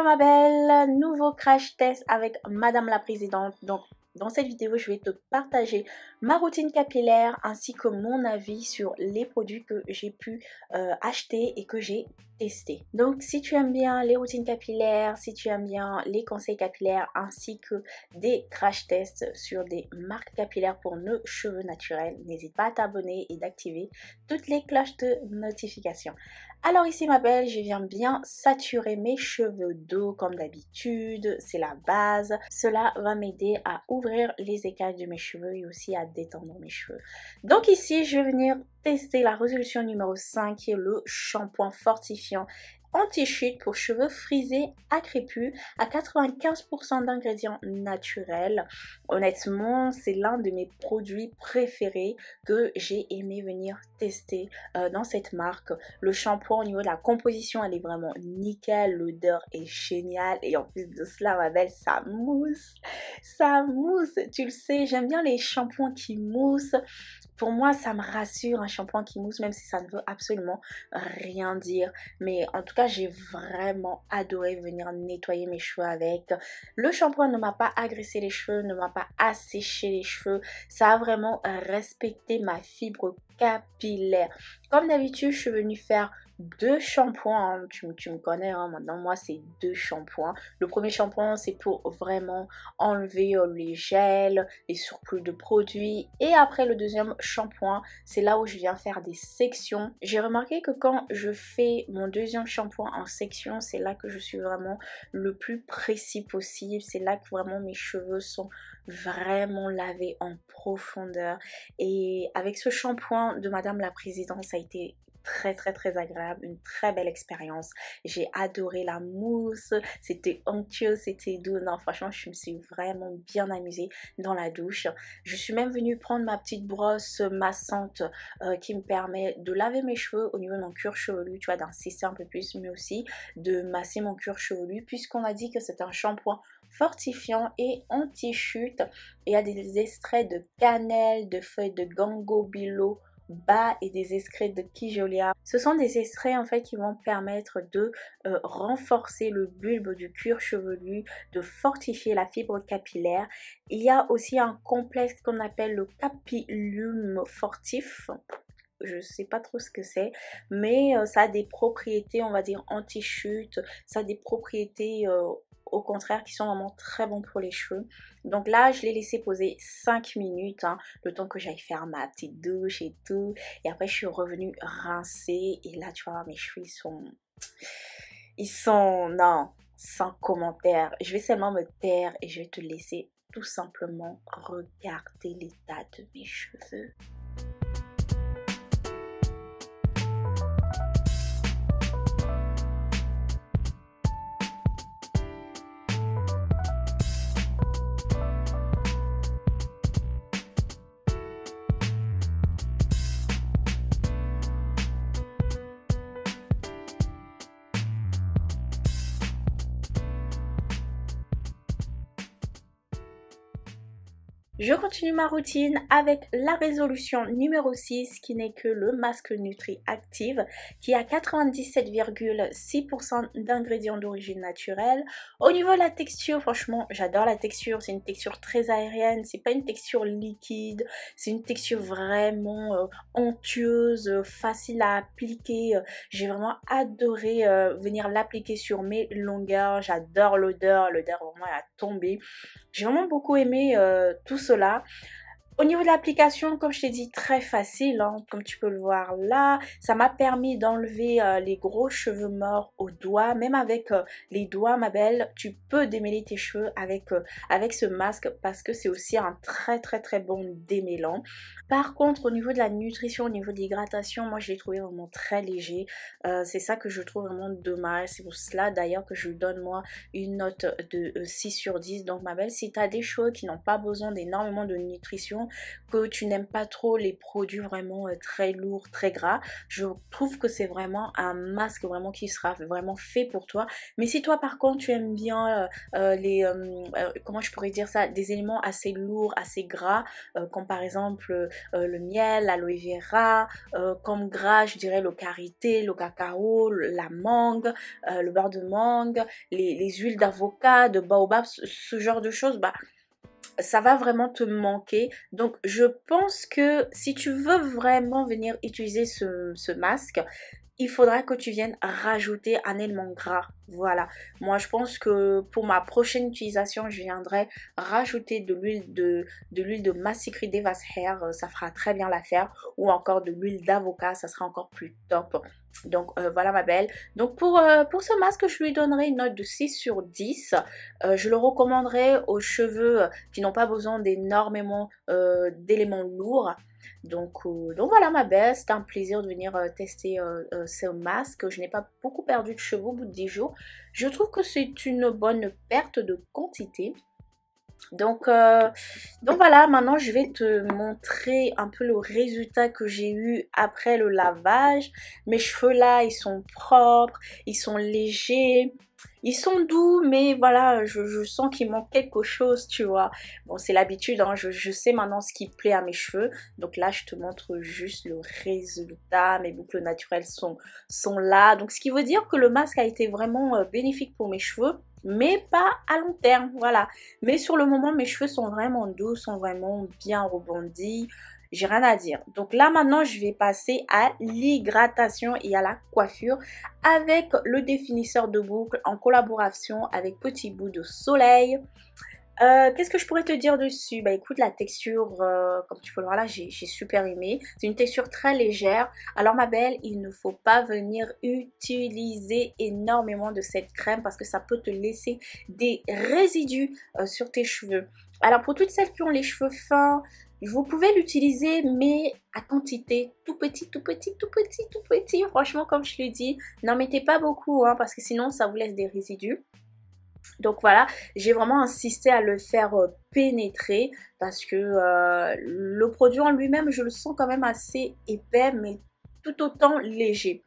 ma belle, nouveau crash test avec Madame la Présidente. Donc dans cette vidéo, je vais te partager ma routine capillaire ainsi que mon avis sur les produits que j'ai pu acheter et que j'ai testé. Donc si tu aimes bien les routines capillaires, si tu aimes bien les conseils capillaires ainsi que des crash tests sur des marques capillaires pour nos cheveux naturels, n'hésite pas à t'abonner et d'activer toutes les cloches de notification. Alors ici ma belle, je viens bien saturer mes cheveux d'eau comme d'habitude, c'est la base. Cela va m'aider à ouvrir les écailles de mes cheveux et aussi à détendre mes cheveux. Donc ici, je vais venir tester la résolution numéro 5 qui est le shampoing fortifiant anti-chute pour cheveux frisés à crépus à 95% d'ingrédients naturels. Honnêtement, c'est l'un de mes produits préférés que j'ai aimé venir tester dans cette marque. Le shampoing au niveau de la composition, elle est vraiment nickel, l'odeur est géniale et en plus de cela, ma belle, ça mousse, tu le sais, j'aime bien les shampoings qui moussent. Pour moi, ça me rassure un shampoing qui mousse, même si ça ne veut absolument rien dire. Mais en tout cas, j'ai vraiment adoré venir nettoyer mes cheveux avec. Le shampoing ne m'a pas agressé les cheveux, ne m'a pas asséché les cheveux. Ça a vraiment respecté ma fibre capillaire. Comme d'habitude, je suis venue faire deux shampoings, hein. Tu me connais, hein, maintenant moi c'est deux shampoings. Le premier shampoing c'est pour vraiment enlever les gels, les surplus de produits, et après le deuxième shampoing c'est là où je viens faire des sections. J'ai remarqué que quand je fais mon deuxième shampoing en section, c'est là que je suis vraiment le plus précis possible, c'est là que vraiment mes cheveux sont vraiment lavés en profondeur. Et avec ce shampoing de Madame la Présidente, ça a été très agréable, une très belle expérience. J'ai adoré la mousse, c'était onctueux, c'était doux. Non, franchement, je me suis vraiment bien amusée dans la douche. Je suis même venue prendre ma petite brosse massante qui me permet de laver mes cheveux au niveau de mon cuir chevelu, tu vois, d'insister un peu plus, mais aussi de masser mon cuir chevelu, puisqu'on a dit que c'est un shampoing fortifiant et anti-chute. Il y a des extraits de cannelle, de feuilles de ginkgo biloba et des extraits de kijolia. Ce sont des extraits en fait qui vont permettre de renforcer le bulbe du cuir chevelu, de fortifier la fibre capillaire. Il y a aussi un complexe qu'on appelle le capillum fortif. Je sais pas trop ce que c'est, mais ça a des propriétés, on va dire, anti-chute, ça a des propriétés au contraire qui sont vraiment très bons pour les cheveux. Donc là je l'ai laissé poser 5 minutes, hein, le temps que j'aille faire ma petite douche et tout, et après je suis revenue rincer et là tu vois mes cheveux ils sont non, sans commentaire. Je vais seulement me taire et je vais te laisser tout simplement regarder l'état de mes cheveux. Je continue ma routine avec la résolution numéro 6 qui n'est que le masque Nutri Active qui a 97,6% d'ingrédients d'origine naturelle. Au niveau de la texture, franchement j'adore la texture, c'est une texture très aérienne, c'est pas une texture liquide, c'est une texture vraiment onctueuse, facile à appliquer. J'ai vraiment adoré venir l'appliquer sur mes longueurs, j'adore l'odeur vraiment elle a tombé. J'ai vraiment beaucoup aimé tout cela. Au niveau de l'application, comme je t'ai dit, très facile, hein, comme tu peux le voir là. Ça m'a permis d'enlever les gros cheveux morts aux doigts. Même avec les doigts, ma belle, tu peux démêler tes cheveux avec ce masque parce que c'est aussi un très bon démêlant. Par contre, au niveau de la nutrition, au niveau de l'hydratation, moi je l'ai trouvé vraiment très léger. C'est ça que je trouve vraiment dommage. C'est pour cela d'ailleurs que je lui donne moi une note de 6 sur 10. Donc ma belle, si tu as des cheveux qui n'ont pas besoin d'énormément de nutrition, vraiment que tu n'aimes pas trop les produits vraiment très lourds, très gras, je trouve que c'est vraiment un masque vraiment qui sera vraiment fait pour toi. Mais si toi par contre tu aimes bien comment je pourrais dire ça, des éléments assez lourds, assez gras, comme par exemple le miel, l'aloe vera, comme gras je dirais le karité, le cacao, la mangue, le beurre de mangue, les huiles d'avocat, de baobab, ce genre de choses, bah ça va vraiment te manquer. Donc je pense que si tu veux vraiment venir utiliser ce masque, il faudra que tu viennes rajouter un élément gras. Voilà. Moi, je pense que pour ma prochaine utilisation, je viendrai rajouter de l'huile de Massicri Devas Hair. Ça fera très bien l'affaire. Ou encore de l'huile d'avocat. Ça sera encore plus top. Donc voilà ma belle. Donc pour ce masque, je lui donnerai une note de 6 sur 10. Je le recommanderais aux cheveux qui n'ont pas besoin d'énormément d'éléments lourds. Donc voilà ma belle, c'était un plaisir de venir tester ce masque. Je n'ai pas beaucoup perdu de cheveux au bout de 10 jours. Je trouve que c'est une bonne perte de quantité. Donc voilà, maintenant je vais te montrer un peu le résultat que j'ai eu après le lavage. Mes cheveux là, ils sont propres, ils sont légers. Ils sont doux, mais voilà, je sens qu'il manque quelque chose, tu vois. Bon, c'est l'habitude, hein, je sais maintenant ce qui plaît à mes cheveux. Donc là, je te montre juste le résultat. Mes boucles naturelles sont là. Donc, ce qui veut dire que le masque a été vraiment bénéfique pour mes cheveux, mais pas à long terme, voilà. Mais sur le moment, mes cheveux sont vraiment doux, sont vraiment bien rebondis. J'ai rien à dire. Donc là maintenant je vais passer à l'hydratation et à la coiffure avec le définisseur de boucle en collaboration avec Petit Bout de Soleil. Qu'est-ce que je pourrais te dire dessus? Bah écoute, la texture, comme tu peux le voir là, j'ai super aimé. C'est une texture très légère. Alors ma belle, il ne faut pas venir utiliser énormément de cette crème parce que ça peut te laisser des résidus sur tes cheveux. Alors pour toutes celles qui ont les cheveux fins, vous pouvez l'utiliser mais à quantité tout petit, tout petit, tout petit, tout petit. Franchement, comme je le dis, n'en mettez pas beaucoup hein, parce que sinon ça vous laisse des résidus. Donc voilà, j'ai vraiment insisté à le faire pénétrer parce que le produit en lui-même, je le sens quand même assez épais mais tout autant léger.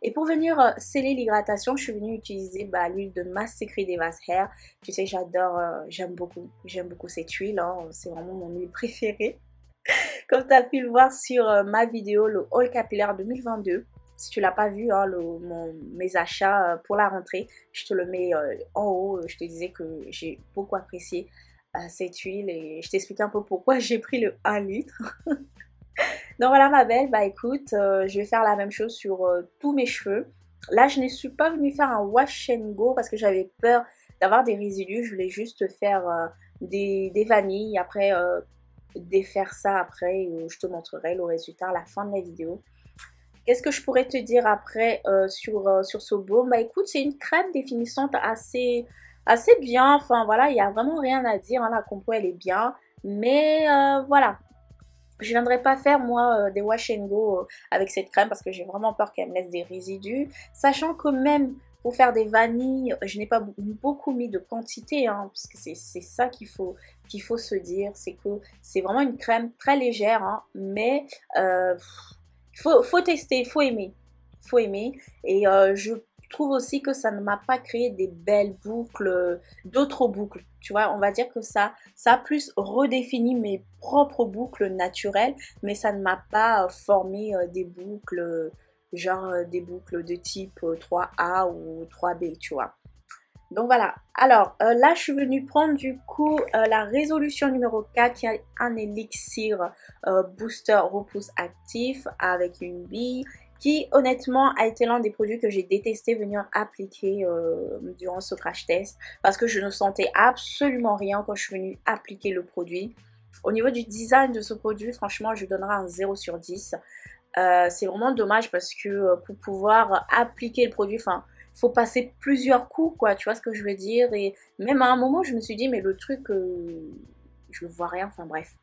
Et pour venir sceller l'hydratation, je suis venue utiliser l'huile de Massicri Devas Hair. Tu sais, j'adore, j'aime beaucoup cette huile, hein, c'est vraiment mon huile préférée. Comme tu as pu le voir sur ma vidéo, le haul capillaire 2022. Si tu l'as pas vu, hein, mes achats pour la rentrée, je te le mets en haut. Je te disais que j'ai beaucoup apprécié cette huile et je t'explique un peu pourquoi j'ai pris le 1 litre. Donc voilà ma belle, bah écoute, je vais faire la même chose sur tous mes cheveux. Là je ne suis pas venue faire un wash and go parce que j'avais peur d'avoir des résidus. Je voulais juste faire des vanilles, après défaire ça après et je te montrerai le résultat à la fin de la vidéo. Qu'est-ce que je pourrais te dire après sur ce baume? Bah écoute, c'est une crème définissante assez bien. Enfin voilà, il n'y a vraiment rien à dire, hein. La compo elle est bien. Mais voilà, je ne viendrai pas faire moi des wash and go avec cette crème parce que j'ai vraiment peur qu'elle me laisse des résidus. Sachant que même pour faire des vanilles, je n'ai pas beaucoup mis de quantité, hein, parce que c'est ça qu'il faut se dire. C'est que c'est vraiment une crème très légère, hein, mais faut tester, il faut aimer. Faut aimer. Et je trouve aussi que ça ne m'a pas créé des belles boucles, d'autres boucles. Tu vois, on va dire que ça a plus redéfini mes propres boucles naturelles, mais ça ne m'a pas formé des boucles, genre des boucles de type 3A ou 3B, tu vois. Donc voilà, alors là je suis venue prendre du coup la résolution numéro 4 qui a un élixir booster repousse actif avec une bille qui honnêtement a été l'un des produits que j'ai détesté venir appliquer durant ce crash test parce que je ne sentais absolument rien quand je suis venue appliquer le produit. Au niveau du design de ce produit, franchement je donnerai un 0 sur 10. C'est vraiment dommage parce que pour pouvoir appliquer le produit, enfin il faut passer plusieurs coups quoi, tu vois ce que je veux dire. Et même à un moment je me suis dit mais le truc je vois rien, enfin bref.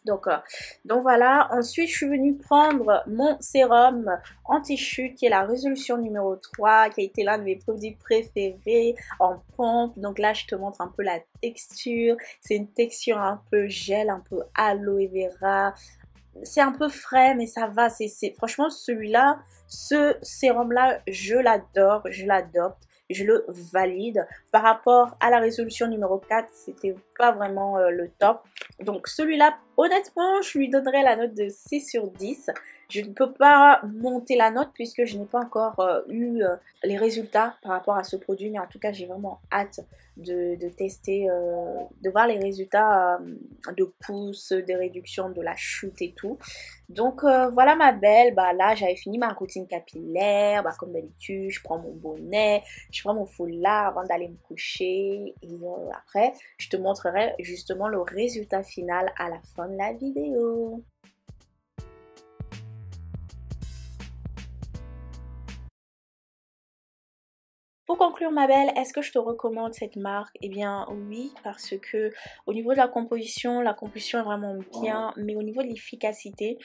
Donc, euh, donc voilà, ensuite je suis venue prendre mon sérum anti-chute qui est la résolution numéro 3, qui a été l'un de mes produits préférés en pompe. Donc là je te montre un peu la texture, c'est une texture un peu gel, un peu aloe vera. C'est un peu frais mais ça va, franchement celui-là, ce sérum là je l'adore, je l'adopte, je le valide. Par rapport à la résolution numéro 4, c'était pas vraiment le top. Donc celui-là, honnêtement, je lui donnerais la note de 6 sur 10. Je ne peux pas monter la note puisque je n'ai pas encore eu les résultats par rapport à ce produit. Mais en tout cas, j'ai vraiment hâte de tester, de voir les résultats de pouces, des réductions de la chute et tout. Donc voilà ma belle, bah là j'avais fini ma routine capillaire, bah comme d'habitude je prends mon bonnet, je prends mon foulard avant d'aller me coucher et après je te montrerai justement le résultat final à la fin de la vidéo. Pour conclure ma belle, est-ce que je te recommande cette marque? Eh bien oui, parce que au niveau de la composition est vraiment bien, mais au niveau de l'efficacité,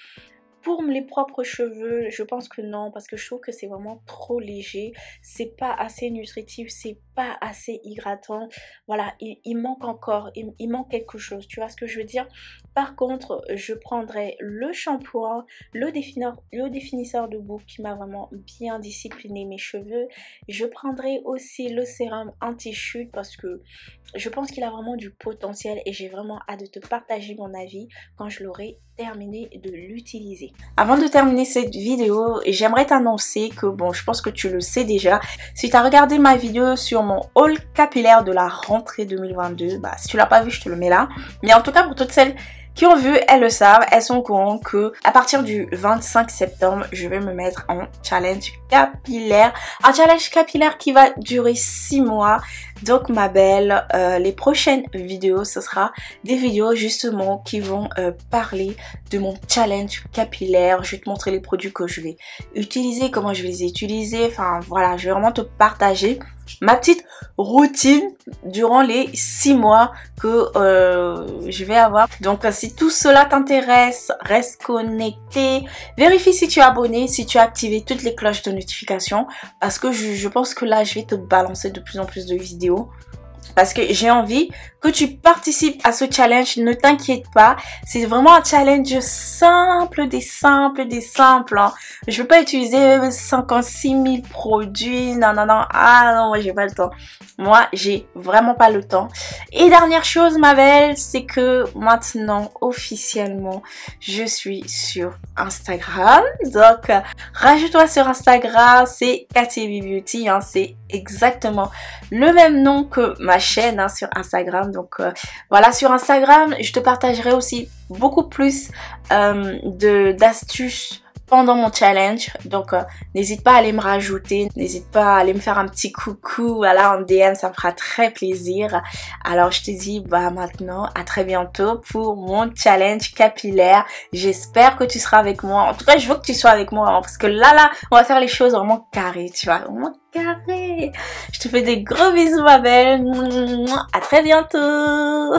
pour les propres cheveux, je pense que non, parce que je trouve que c'est vraiment trop léger, c'est pas assez nutritif, c'est pas assez hydratant. Voilà, il manque encore, il manque quelque chose, tu vois ce que je veux dire? Par contre, je prendrai le shampoing, le définisseur de boucle qui m'a vraiment bien discipliné mes cheveux. Je prendrai aussi le sérum anti-chute parce que je pense qu'il a vraiment du potentiel et j'ai vraiment hâte de te partager mon avis quand je l'aurai terminé de l'utiliser. Avant de terminer cette vidéo, j'aimerais t'annoncer que bon, je pense que tu le sais déjà. Si tu as regardé ma vidéo sur mon haul capillaire de la rentrée 2022, bah si tu l'as pas vu, je te le mets là. Mais en tout cas, pour toutes celles qui ont vu, elles le savent, elles sont au courant que à partir du 25 septembre, je vais me mettre en challenge capillaire. Un challenge capillaire qui va durer 6 mois. Donc ma belle, les prochaines vidéos, ce sera des vidéos justement qui vont parler de mon challenge capillaire. Je vais te montrer les produits que je vais utiliser, comment je vais les utiliser. Enfin voilà, je vais vraiment te partager ma petite routine durant les 6 mois que je vais avoir. Donc si tout cela t'intéresse, reste connecté, vérifie si tu es abonné, si tu as activé toutes les cloches de notification parce que je pense que là je vais te balancer de plus en plus de vidéos parce que j'ai envie que tu participes à ce challenge. Ne t'inquiète pas, c'est vraiment un challenge simple, des simples hein. Je veux pas utiliser 56 000 produits, non, ah non, moi j'ai pas le temps. Moi j'ai vraiment pas le temps. Et dernière chose ma belle, c'est que maintenant officiellement je suis sur Instagram. Donc rajoute-toi sur Instagram, c'est KTB Beauty hein, c'est exactement le même nom que ma chaîne hein, sur Instagram. Donc voilà, sur Instagram je te partagerai aussi beaucoup plus d'astuces pendant mon challenge. Donc n'hésite pas à aller me rajouter, n'hésite pas à aller me faire un petit coucou, voilà, en DM, ça me fera très plaisir. Alors je te dis bah maintenant à très bientôt pour mon challenge capillaire. J'espère que tu seras avec moi. En tout cas je veux que tu sois avec moi hein, parce que là on va faire les choses vraiment carrées, tu vois, vraiment carré. Je te fais des gros bisous ma belle. À très bientôt.